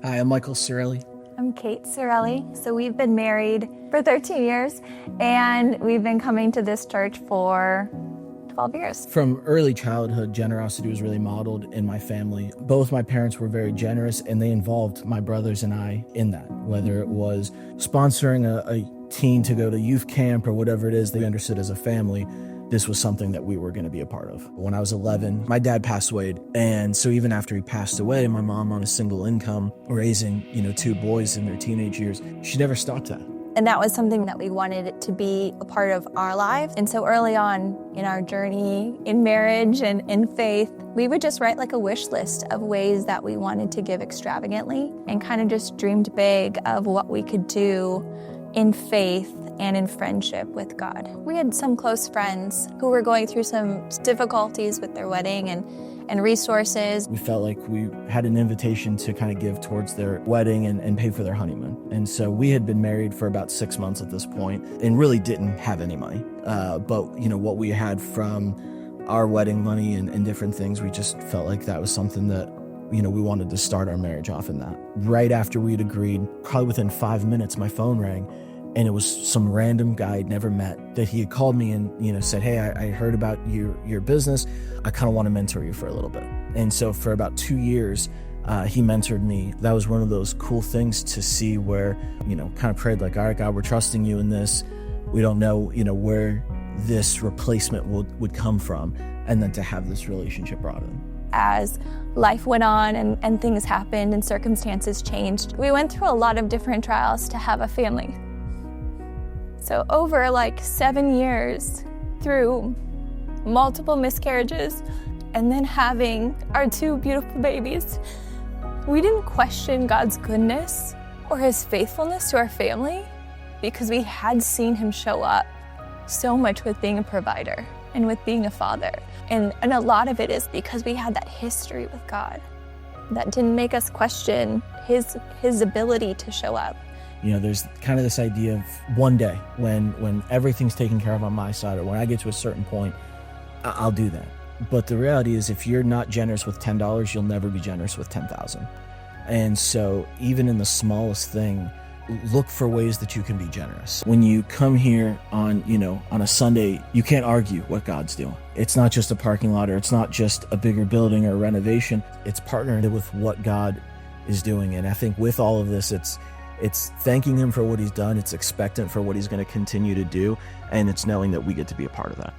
Hi, I'm Michael Cirelli. I'm Kate Cirelli. So we've been married for 13 years, and we've been coming to this church for 12 years. From early childhood, generosity was really modeled in my family. Both my parents were very generous, and they involved my brothers and I in that, whether it was sponsoring a teen to go to youth camp or whatever it is they understood as a family. This was something that we were going to be a part of. When I was 11, my dad passed away. And so even after he passed away, my mom on a single income, raising, two boys in their teenage years, she never stopped that. And that was something that we wanted it to be a part of our lives. And so early on in our journey in marriage and in faith, we would just write like a wish list of ways that we wanted to give extravagantly and kind of just dreamed big of what we could do in faith and in friendship with God. We had some close friends who were going through some difficulties with their wedding and resources. We felt like we had an invitation to kind of give towards their wedding and pay for their honeymoon. And so we had been married for about 6 months at this point and really didn't have any money. But what we had from our wedding money and different things, we just felt like that was something that we wanted to start our marriage off in that. Right after we'd agreed, probably within 5 minutes, my phone rang. And it was some random guy I'd never met that he had called me and, said, hey, I heard about your business. I kind of want to mentor you for a little bit. And so for about 2 years, he mentored me. That was one of those cool things to see where, kind of prayed like, all right, God, we're trusting you in this. We don't know, where this replacement would come from. And then to have this relationship brought in. As life went on and things happened and circumstances changed, we went through a lot of different trials to have a family. So over 7 years, through multiple miscarriages, and then having our 2 beautiful babies, we didn't question God's goodness or his faithfulness to our family because we had seen him show up so much with being a provider and with being a father. And a lot of it is because we had that history with God that didn't make us question his ability to show up. There's kind of this idea of one day when everything's taken care of on my side, or when I get to a certain point, I'll do that. But the reality is, if you're not generous with $10, you'll never be generous with 10,000. And so even in the smallest thing, look for ways that you can be generous. When you come here on a Sunday, you can't argue what God's doing. It's not just a parking lot, or it's not just a bigger building or a renovation. It's partnering with what God is doing. And I think with all of this, it's thanking him for what he's done. It's expectant for what he's going to continue to do. And it's knowing that we get to be a part of that.